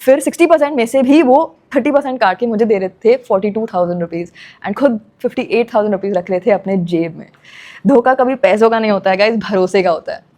फिर 60% में से भी वो 30% काट के मुझे दे रहे थे 42,000 रुपीज़ एंड खुद 58,000 रुपीज़ रख रहे थे अपने जेब में। धोखा कभी पैसों का नहीं होता है गाइस, भरोसे का होता है।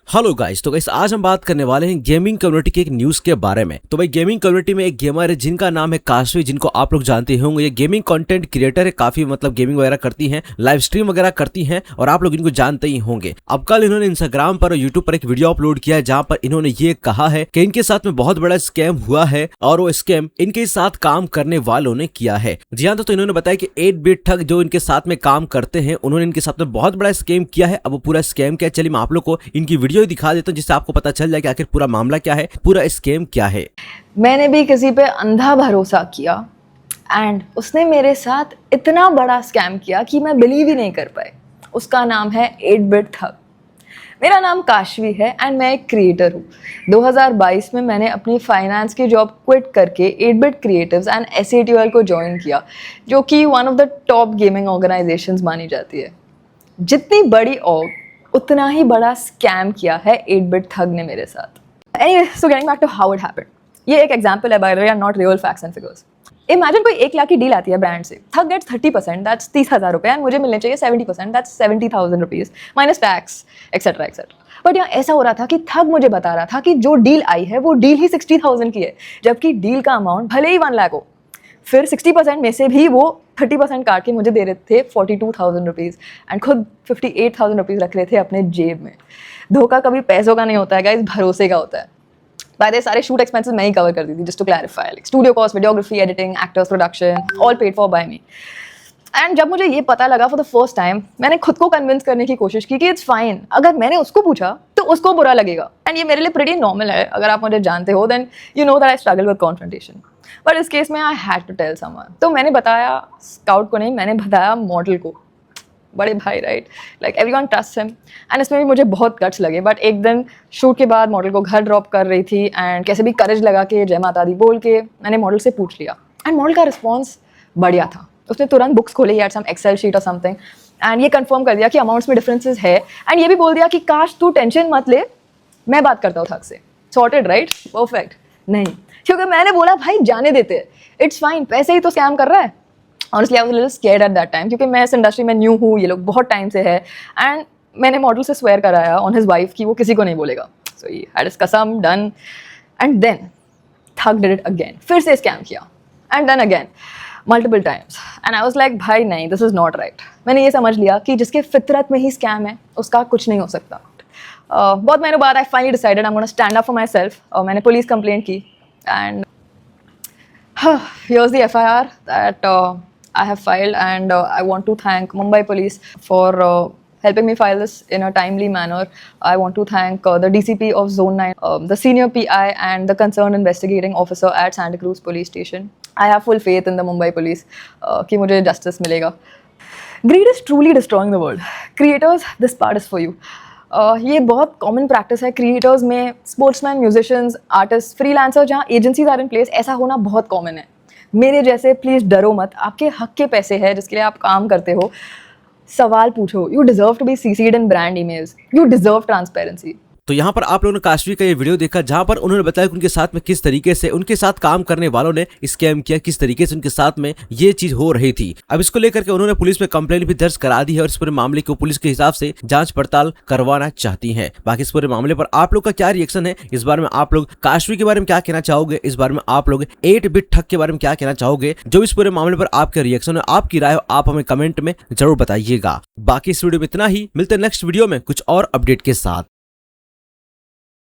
हेलो गाइस, तो गाइस आज हम बात करने वाले हैं गेमिंग कम्युनिटी के एक न्यूज के बारे में। तो भाई गेमिंग कम्युनिटी में एक गेमर है जिनका नाम है काशवी, जिनको आप लोग जानते होंगे। ये गेमिंग कंटेंट क्रिएटर है, काफी मतलब गेमिंग वगैरह करती हैं, लाइव स्ट्रीम वगैरह करती हैं और आप लोग इनको जानते ही होंगे। अब कल इन्होंने इंस्टाग्राम पर और यूट्यूब पर एक वीडियो अपलोड किया है जहां पर इन्होंने ये कहा है कि इनके साथ में बहुत बड़ा स्कैम हुआ है और वो स्कैम इनके साथ काम करने वालों ने किया है। जी हाँ, तो इन्होंने बताया कि 8 बिट ठग जो इनके साथ में काम करते हैं, उन्होंने इनके साथ में बहुत बड़ा स्कैम किया है। अब वो पूरा स्कैम क्या है, चलिए मैं आप लोग को इनकी वीडियो दिखा देता हूँ जिससे आपको पता चल जाए कि आखिर पूरा मामला क्या है, पूरा स्कैम क्या है। मैंने भी किसी पे अंधा भरोसा किया एंड उसने मेरे साथ इतना बड़ा स्कैम किया कि मैं बिलीव ही नहीं कर पाई। उसका नाम है 8 बिट ठग। मेरा नाम काशवी है एंड मैं एक क्रिएटर हूँ। 2022 में मैंने अपनी फाइनेंस की जॉब क्विट करके 8 बिट क्रिएटिव्स एंड SATOL को ज्वाइन किया, जो कि one of the top gaming organisations मानी जाती है। जितनी बड़ी ऑर्ग उतना ही बड़ा स्कैम किया है 8 बिट ठग ने मेरे साथ। Anyway, so getting back to how it happened. ये एक एग्जांपल है, by the way, are not real facts and figures. Imagine कोई 1 लाख की डील आती है ब्रांड से। ठग गेट्स 30%, दैट्स 30,000 रुपये, एंड मुझे मिलने चाहिए 70%, that's 70,000 rupees minus tax etcetera etcetera. But यहाँ ऐसा हो रहा था कि ठग मुझे बता रहा था कि जो डील आई है वो डील ही 60,000 की है, जबकि डील का अमाउंट भले ही 1 लाख हो। फिर 60% में से भी वो 30% काट के मुझे दे रहे थे 42,000 रुपीज़ एंड खुद 58,000 रुपीज़ रख रहे थे अपने जेब में। धोखा कभी पैसों का नहीं होता है गाइस, भरोसे का होता है। बाय द वे, सारे शूट एक्सपेंसेस मैं ही कवर कर दी थी, just to clarify, like studio cost, videography, editing, actors, production, all paid for by me. And जब मुझे ये पता लगा फॉर द फर्स्ट टाइम, मैंने खुद को कन्विंस करने की कोशिश की कि इट्स फाइन, अगर मैंने उसको पूछा तो उसको बुरा लगेगा। एंड ये मेरे लिए प्रीटी नॉर्मल है। अगर आप मुझे जानते हो then you know that I struggle with confrontation, but इस केस में I had to tell someone. तो मैंने बताया स्काउट को नहीं, मैंने बताया मॉडल को। बड़े भाई, right, like everyone trust him. And इसमें भी मुझे बहुत गट्स लगे। बट एक दिन शूट के बाद मॉडल को घर ड्रॉप कर रही थी एंड कैसे भी करेज लगा के जय माता दी बोल के मैंने मॉडल से पूछ लिया एंड मॉडल का रिस्पॉन्स बढ़िया था। उसने तुरंत बुक्स खोले, he had some excel sheet और समथिंग, एंड ये कंफर्म कर दिया कि अमाउंट्स में डिफरेंसेस है। एंड ये भी बोल दिया कि काश तू टेंशन मत ले, मैं बात करता हूँ ठग से। Sorted, right, perfect. नहीं, क्योंकि मैंने बोला भाई जाने देते, इट्स फाइन, पैसे ही तो स्कैम कर रहा है। Honestly I was a little scared at that time, क्योंकि मैं इस इंडस्ट्री में न्यू हूँ, ये लोग बहुत टाइम से है। एंड मैंने मॉडल से स्वेयर कराया ऑन हिज वाइफ कि वो किसी को नहीं बोलेगा। सो ही हैड हिज कसम, डन। एंड देन ठग डिड इट अगेन, फिर से स्कैम किया and then again multiple times. And I was like भाई नहीं, दिस इज़ नॉट राइट। मैंने ये समझ लिया कि जिसके फितरत में ही स्कैम है उसका कुछ नहीं हो सकता। बहुत महीनों बाद I finally decided I am gonna stand up for my self. मैंने पुलिस कंप्लेंट की and here's the FIR that I have filed, and I want to thank Mumbai Police for helping me file this in a timely manner. I want to thank the DCP of Zone 9, the senior PI and the concerned investigating officer at Santa Cruz Police Station. I have full faith in the Mumbai Police कि मुझे justice मिलेगा। Greed is truly destroying the world. Creators, this part is for you. ये बहुत common practice है creators में, sportsman, musicians, artist, freelancer, जहाँ agencies are in place, ऐसा होना बहुत कॉमन है। मेरे जैसे प्लीज़ डरो मत, आपके हक के पैसे हैं जिसके लिए आप काम करते हो। सवाल पूछो। You deserve to be CC'd in brand image, you deserve transparency. तो यहाँ पर आप लोगों ने काशवी का ये वीडियो देखा जहाँ पर उन्होंने बताया कि उनके साथ में किस तरीके से उनके साथ काम करने वालों ने स्कैम किया, किस तरीके से उनके साथ में ये चीज हो रही थी। अब इसको लेकर के उन्होंने पुलिस में कंप्लेंट भी दर्ज करा दी है और इस पूरे मामले को पुलिस के हिसाब से जांच पड़ताल करवाना चाहती है। बाकी इस पूरे मामले पर आप लोग का क्या रिएक्शन है, इस बारे में आप लोग काशवी के बारे में क्या कहना चाहोगे, इस बारे में आप लोग 8 बिट ठग के बारे में क्या कहना चाहोगे, जो इस पूरे मामले पर आपका रिएक्शन है, आपकी राय आप हमें कमेंट में जरूर बताइएगा। बाकी इस वीडियो में इतना ही, मिलते हैं नेक्स्ट वीडियो में कुछ और अपडेट के साथ।